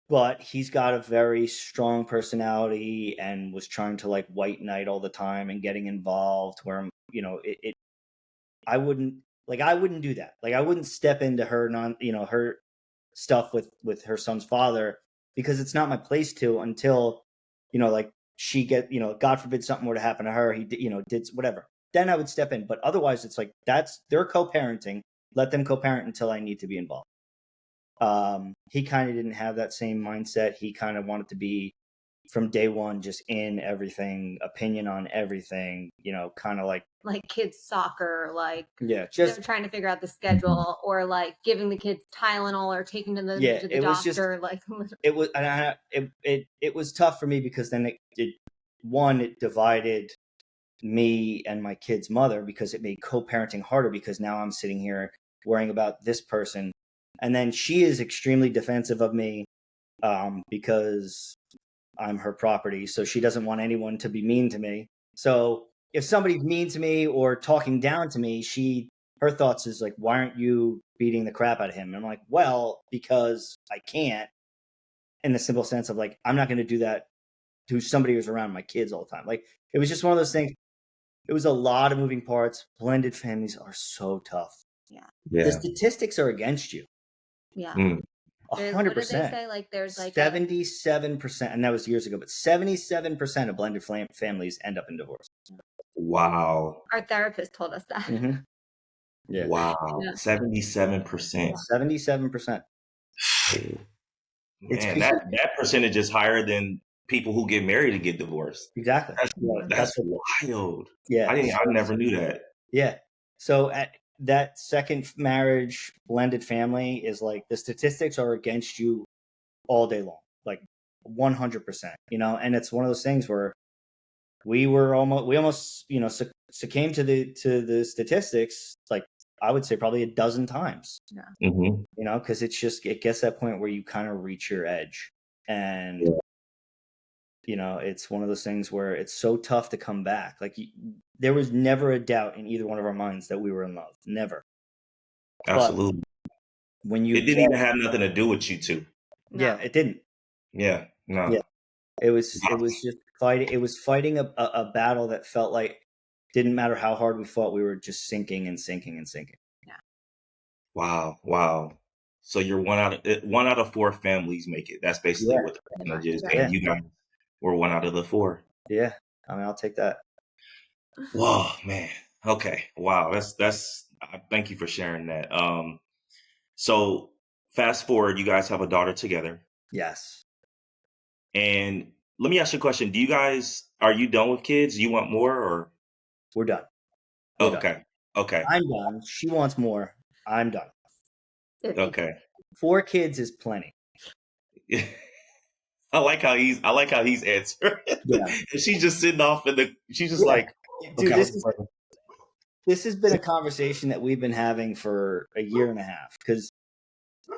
[SPEAKER 1] but he's got a very strong personality and was trying to like white knight all the time and getting involved where I'm, I wouldn't do that. Like I wouldn't step into her her stuff with her son's father, because it's not my place to, until like she God forbid something were to happen to her, he did whatever, then I would step in. But otherwise, it's like, they're co-parenting, let them co-parent until I need to be involved. He kind of didn't have that same mindset. He kind of wanted to be from day one just in everything, opinion on everything, kind of like
[SPEAKER 3] kids soccer,
[SPEAKER 1] just
[SPEAKER 3] trying to figure out the schedule, or like giving the kids Tylenol or taking them to the
[SPEAKER 1] it was just
[SPEAKER 3] doctor.
[SPEAKER 1] it was, and it was tough for me, because then it divided me and my kid's mother, because it made co-parenting harder, because now I'm sitting here worrying about this person, and then she is extremely defensive of me, because I'm her property, so she doesn't want anyone to be mean to me. So if somebody's mean to me or talking down to me, her thoughts is like, why aren't you beating the crap out of him? And I'm like, well, because I can't, in the simple sense of like, I'm not going to do that to somebody who's around my kids all the time. Like, it was just one of those things. It was a lot of moving parts. Blended families are so tough.
[SPEAKER 3] Yeah.
[SPEAKER 1] The
[SPEAKER 2] Yeah.
[SPEAKER 1] statistics are against you.
[SPEAKER 3] Yeah.
[SPEAKER 1] 100%.
[SPEAKER 3] What did they say? Like, there's like
[SPEAKER 1] 77%, and that was years ago, but 77% of blended families end up in divorce.
[SPEAKER 2] Wow.
[SPEAKER 3] Our therapist told us that.
[SPEAKER 1] Mm-hmm. Yeah.
[SPEAKER 2] Wow.
[SPEAKER 3] Yeah.
[SPEAKER 2] 77%.
[SPEAKER 1] 77%.
[SPEAKER 2] Man, that percentage is higher than people who get married and get divorced.
[SPEAKER 1] Exactly.
[SPEAKER 2] That's wild.
[SPEAKER 1] Yeah.
[SPEAKER 2] I never knew that.
[SPEAKER 1] Yeah. So at that second marriage, blended family is like, the statistics are against you all day long, like 100%, and it's one of those things where we almost, succumbed to the statistics, like I would say probably a dozen times.
[SPEAKER 3] Yeah.
[SPEAKER 2] Mm-hmm.
[SPEAKER 1] Because it gets to that point where you kind of reach your edge, and it's one of those things where it's so tough to come back. Like, there was never a doubt in either one of our minds that we were in love, never.
[SPEAKER 2] Absolutely.
[SPEAKER 1] But when
[SPEAKER 2] It didn't even have nothing to do with you two.
[SPEAKER 1] Yeah, it didn't.
[SPEAKER 2] Yeah. No.
[SPEAKER 1] Yeah. It was just fighting. It was fighting a battle that felt like, didn't matter how hard we fought, we were just sinking and sinking and sinking.
[SPEAKER 3] Yeah.
[SPEAKER 2] Wow. So you're one out of four families make it. That's basically what the percentage is.
[SPEAKER 1] Yeah.
[SPEAKER 2] And you guys were one out of the four.
[SPEAKER 1] Yeah. I mean, I'll take that.
[SPEAKER 2] Whoa, man. Okay. Wow. That's thank you for sharing that. So fast forward, you guys have a daughter together.
[SPEAKER 1] Yes.
[SPEAKER 2] And let me ask you a question. Are you done with kids? You want more, or?
[SPEAKER 1] We're done.
[SPEAKER 2] Okay.
[SPEAKER 1] I'm done. She wants more. I'm done.
[SPEAKER 2] Okay.
[SPEAKER 1] 4 kids is plenty.
[SPEAKER 2] I like how he's answering.
[SPEAKER 1] Yeah.
[SPEAKER 2] She's just sitting off she's just like,
[SPEAKER 1] dude,
[SPEAKER 2] okay,
[SPEAKER 1] this has been a conversation that we've been having for a year and a half, because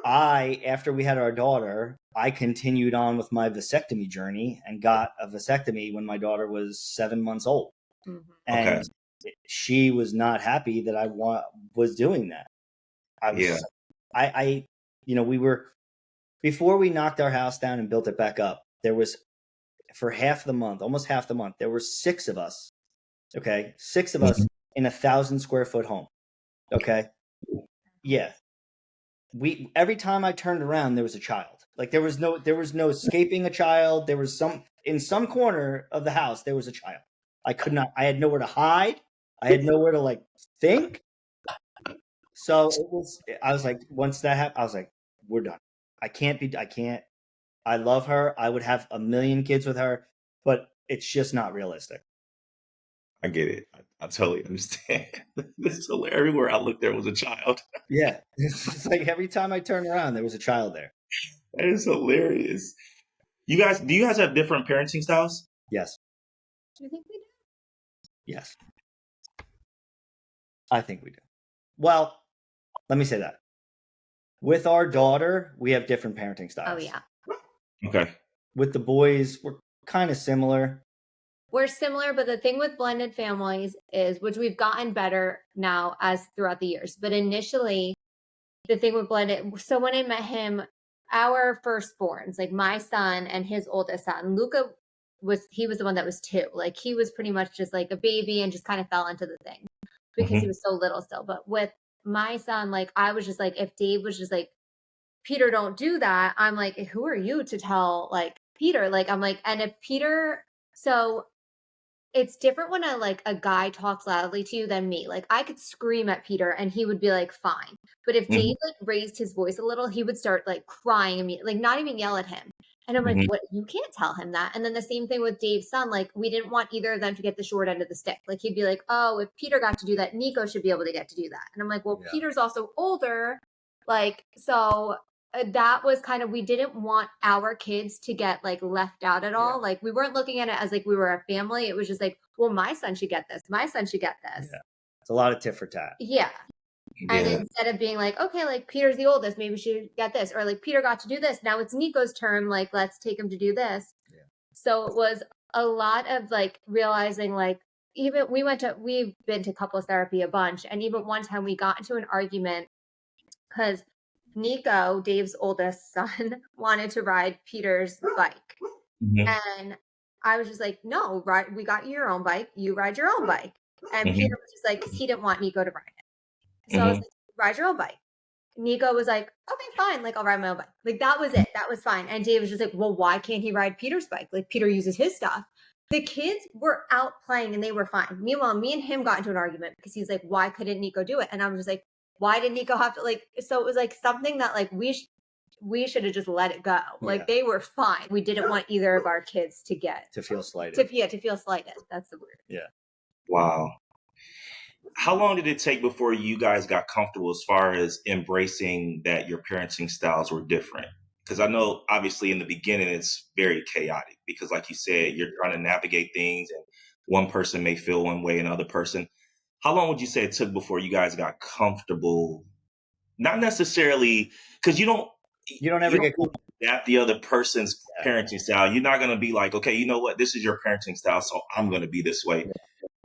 [SPEAKER 1] after we had our daughter, I continued on with my vasectomy journey and got a vasectomy when my daughter was 7 months old.
[SPEAKER 3] Mm-hmm.
[SPEAKER 1] And she was not happy that I was doing that. I we were, before we knocked our house down and built it back up, there was, for half the month, almost half the month, there were 6 of us. Okay, 6 of us in 1,000 square foot home. Okay, yeah. We, every time I turned around, there was a child. Like there was no escaping a child. There was in some corner of the house there was a child. I could not. I had nowhere to hide. I had nowhere to like think. So it was. I was like, once that happened, I was like, we're done. I can't be. I can't. I love her. I would have a million kids with her, but it's just not realistic.
[SPEAKER 2] I get it. I totally understand. This is hilarious. Everywhere I looked, there was a child.
[SPEAKER 1] Yeah, it's like every time I turned around, there was a child there.
[SPEAKER 2] That is hilarious. Do you guys have different parenting styles?
[SPEAKER 1] Yes.
[SPEAKER 3] Do you think we do?
[SPEAKER 1] Yes. I think we do. Well, let me say that. With our daughter, we have different parenting styles.
[SPEAKER 3] Oh, yeah.
[SPEAKER 2] Okay.
[SPEAKER 1] With the boys, we're kind of similar.
[SPEAKER 3] We're similar, but the thing with blended families is, which we've gotten better now as throughout the years, but initially the thing with blended, so when I met him, our firstborns, like my son and his oldest son, Luca he was the one that was 2. Like he was pretty much just like a baby and just kind of fell into the thing because he was so little still. But with my son, like I was just like, if Dave was just like, Peter, don't do that, I'm like, who are you to tell like Peter? Like I'm like, and if Peter, so it's different when a guy talks loudly to you than me. Like I could scream at Peter and he would be like fine. But if Dave like raised his voice a little, he would start like crying immediately, like not even yell at him. And I'm like, what? You can't tell him that. And then the same thing with Dave's son. Like we didn't want either of them to get the short end of the stick. Like he'd be like, oh, if Peter got to do that, Nico should be able to get to do that. And I'm like, well, yeah. Peter's also older. Like, so that was kind of, we didn't want our kids to get like left out at all. Yeah. Like we weren't looking at it as like we were a family. It was just like, well, my son should get this. My son should get this.
[SPEAKER 1] Yeah. It's a lot of tit for tat.
[SPEAKER 3] Yeah. And instead of being like, okay, like Peter's the oldest, maybe she should get this. Or like Peter got to do this. Now it's Nico's turn. Like, let's take him to do this. Yeah. So it was a lot of like realizing like, even we've been to couples therapy a bunch. And even one time we got into an argument because Nico, Dave's oldest son, wanted to ride Peter's bike. And I was just like, no, right, we got you your own bike. You ride your own bike. And Peter was just like, because he didn't want Nico to ride it. So I was like, ride your own bike. Nico was like, okay, fine. Like, I'll ride my own bike. Like, that was it. That was fine. And Dave was just like, well, why can't he ride Peter's bike? Like, Peter uses his stuff. The kids were out playing and they were fine. Meanwhile, me and him got into an argument because he's like, why couldn't Nico do it? And I was just like, why did Nico have to like, so it was like something that like we should have just let it go. Like they were fine. We didn't want either of our kids to
[SPEAKER 1] feel slighted.
[SPEAKER 3] To feel slighted. That's the word.
[SPEAKER 1] Yeah.
[SPEAKER 2] Wow. How long did it take before you guys got comfortable as far as embracing that your parenting styles were different? Because I know obviously in the beginning it's very chaotic because like you said, you're trying to navigate things and one person may feel one way and another person. How long would you say it took before you guys got comfortable? Not necessarily because you don't
[SPEAKER 1] ever get comfortable.
[SPEAKER 2] Adapt the other person's parenting style. You're not going to be like, okay, you know what? This is your parenting style, so I'm going to be this way.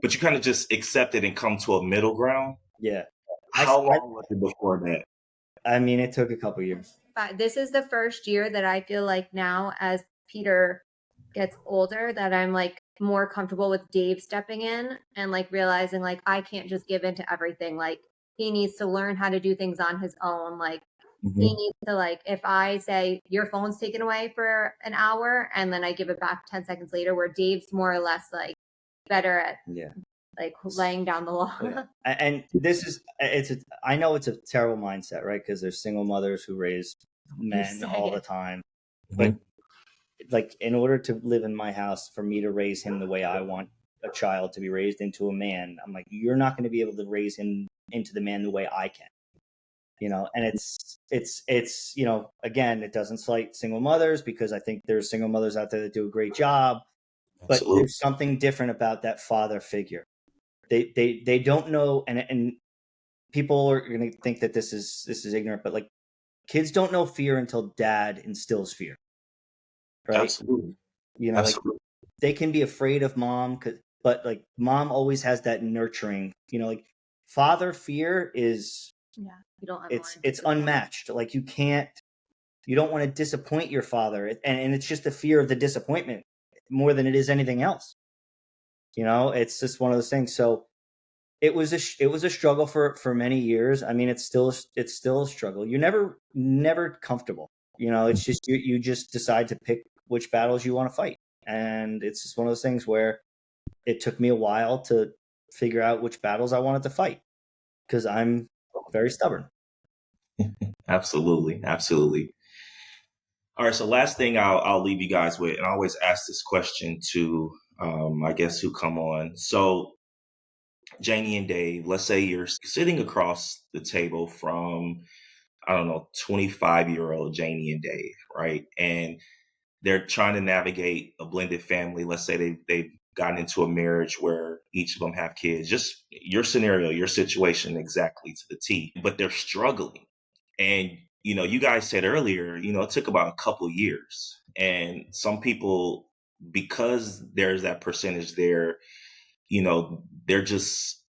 [SPEAKER 2] But you kind of just accept it and come to a middle ground.
[SPEAKER 1] Yeah.
[SPEAKER 2] How long was it before that?
[SPEAKER 1] I mean, it took a couple years.
[SPEAKER 3] This is the first year that I feel like now as Peter gets older that I'm like more comfortable with Dave stepping in and like realizing like I can't just give in to everything. Like he needs to learn how to do things on his own. Like he needs to like, if I say your phone's taken away for an hour and then I give it back 10 seconds later, where Dave's more or less like better at like laying down the law.
[SPEAKER 1] Yeah. And this is, I know it's a terrible mindset, right? Because there's single mothers who raise men all the time. But like in order to live in my house, for me to raise him the way I want a child to be raised into a man, I'm like, you're not going to be able to raise him into the man the way I can. You know, and it's, you know, again, it doesn't slight single mothers because I think there's single mothers out there that do a great job, but
[SPEAKER 2] Absolutely.
[SPEAKER 1] There's something different about that father figure. They don't know. And people are going to think that this is ignorant, but like kids don't know fear until dad instills fear. Right.
[SPEAKER 2] Absolutely.
[SPEAKER 1] You know, like they can be afraid of mom, but like mom always has that nurturing, you know, like father fear is
[SPEAKER 3] Yeah, you don't ever
[SPEAKER 1] It's
[SPEAKER 3] want to
[SPEAKER 1] it's unmatched. Like you don't want to disappoint your father, and it's just the fear of the disappointment more than it is anything else. It's just one of those things. So it was a struggle for many years. I mean, it's still a struggle. You're never comfortable. It's just you just decide to pick which battles you want to fight, and it's just one of those things where it took me a while to figure out which battles I wanted to fight because I'm very stubborn.
[SPEAKER 2] Absolutely, absolutely. All right, so last thing I'll leave you guys with, and I always ask this question to, I guess, who come on. So, Janie and Dave, let's say you're sitting across the table from, I don't know, 25-year-old Janie and Dave, right? And they're trying to navigate a blended family. Let's say they've gotten into a marriage where each of them have kids. Just your scenario, your situation exactly to the T, but they're struggling. And, you guys said earlier, it took about a couple years. And some people, because there's that percentage there, they're just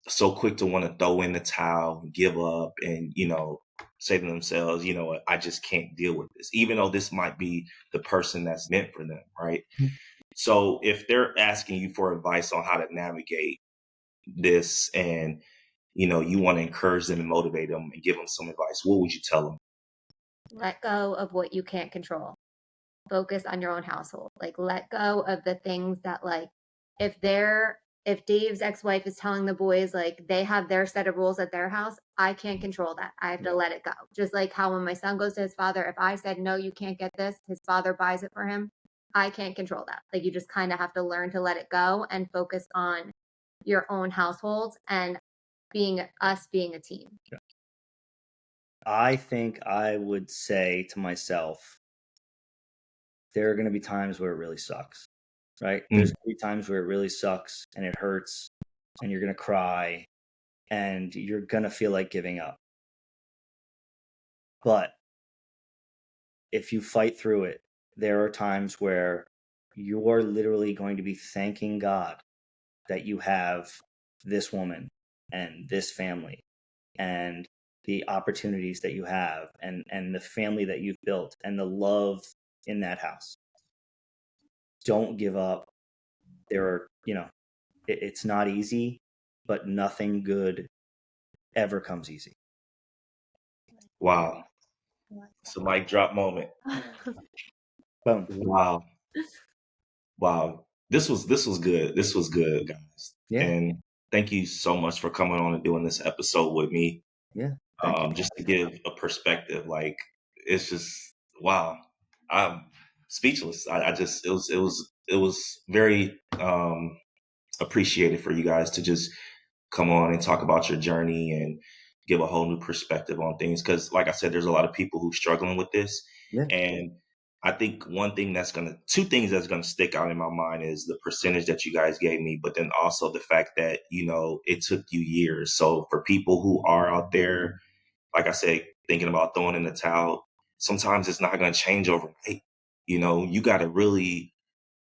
[SPEAKER 2] so quick to want to throw in the towel, give up, and, say to themselves, what, I just can't deal with this, even though this might be the person that's meant for them, right? So if they're asking you for advice on how to navigate this and, you want to encourage them and motivate them and give them some advice, what would you tell them?
[SPEAKER 3] Let go of what you can't control. Focus on your own household. Like, let go of the things that, like, if Dave's ex-wife is telling the boys like they have their set of rules at their house, I can't control that. I have to let it go. Just like how when my son goes to his father, if I said no, you can't get this, his father buys it for him. I can't control that. Like, you just kind of have to learn to let it go and focus on your own households and being a team.
[SPEAKER 1] I think I would say to myself, there are going to be times where it really sucks, right? There's going to be times where it really sucks and it hurts and you're going to cry and you're going to feel like giving up. But if you fight through it, there are times where you're literally going to be thanking God that you have this woman and this family and the opportunities that you have and the family that you've built and the love in that house. Don't give up. There are, it's not easy, but nothing good ever comes easy.
[SPEAKER 2] Wow. It's a mic drop moment.
[SPEAKER 1] Boom.
[SPEAKER 2] Wow. Wow. This was good. This was good, guys.
[SPEAKER 1] Yeah.
[SPEAKER 2] And thank you so much for coming on and doing this episode with me.
[SPEAKER 1] Yeah. Thank you.
[SPEAKER 2] Just to give a perspective, like it's just wow. I'm speechless. I just it was very appreciated for you guys to just come on and talk about your journey and give a whole new perspective on things. Because, like I said, there's a lot of people who are struggling with this.
[SPEAKER 1] Yeah.
[SPEAKER 2] And I think two things that's gonna stick out in my mind is the percentage that you guys gave me, but then also the fact that it took you years. So for people who are out there, like I said, thinking about throwing in the towel, sometimes it's not gonna change overnight. You got to really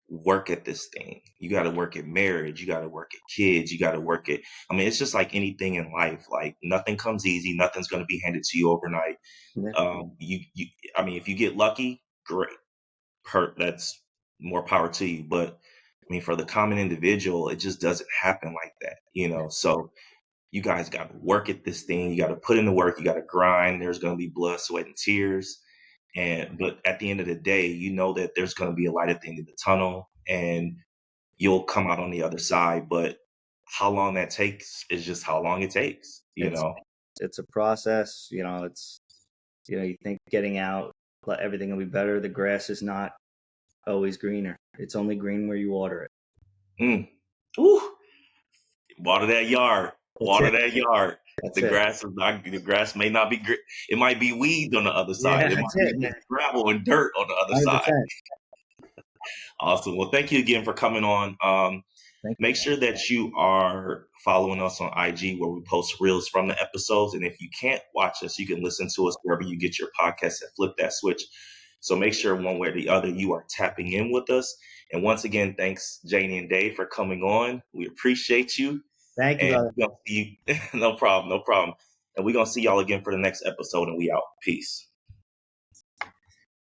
[SPEAKER 2] work at this thing. You got to work at marriage. You got to work at kids. You got to work at, I mean, it's just like anything in life. Like nothing comes easy. Nothing's going to be handed to you overnight.
[SPEAKER 1] Yeah.
[SPEAKER 2] I mean, if you get lucky, great. That's more power to you. But I mean, for the common individual, it just doesn't happen like that, So you guys got to work at this thing. You got to put in the work. You got to grind. There's going to be blood, sweat, and tears. But at the end of the day, you know that there's going to be a light at the end of the tunnel and you'll come out on the other side. But how long that takes is just how long it takes,
[SPEAKER 1] It's a process, it's, you think getting out, everything will be better. The grass is not always greener. It's only green where you water it.
[SPEAKER 2] Ooh. Water that yard. That yard.
[SPEAKER 1] That's
[SPEAKER 2] The grass may not be great. It might be weeds on the other side.
[SPEAKER 1] Yeah,
[SPEAKER 2] It might be gravel and dirt on the other
[SPEAKER 1] 100%.
[SPEAKER 2] side. Awesome. Well, thank you again for coming on. Make sure that you are following us on IG where we post reels from the episodes. And if you can't watch us, you can listen to us wherever you get your podcasts and Flip That Switch. So make sure one way or the other you are tapping in with us. And once again, thanks, Janie and Dave, for coming on. We appreciate you.
[SPEAKER 1] Thank you, brother.
[SPEAKER 2] No problem. And we're going to see y'all again for the next episode, and we out. Peace.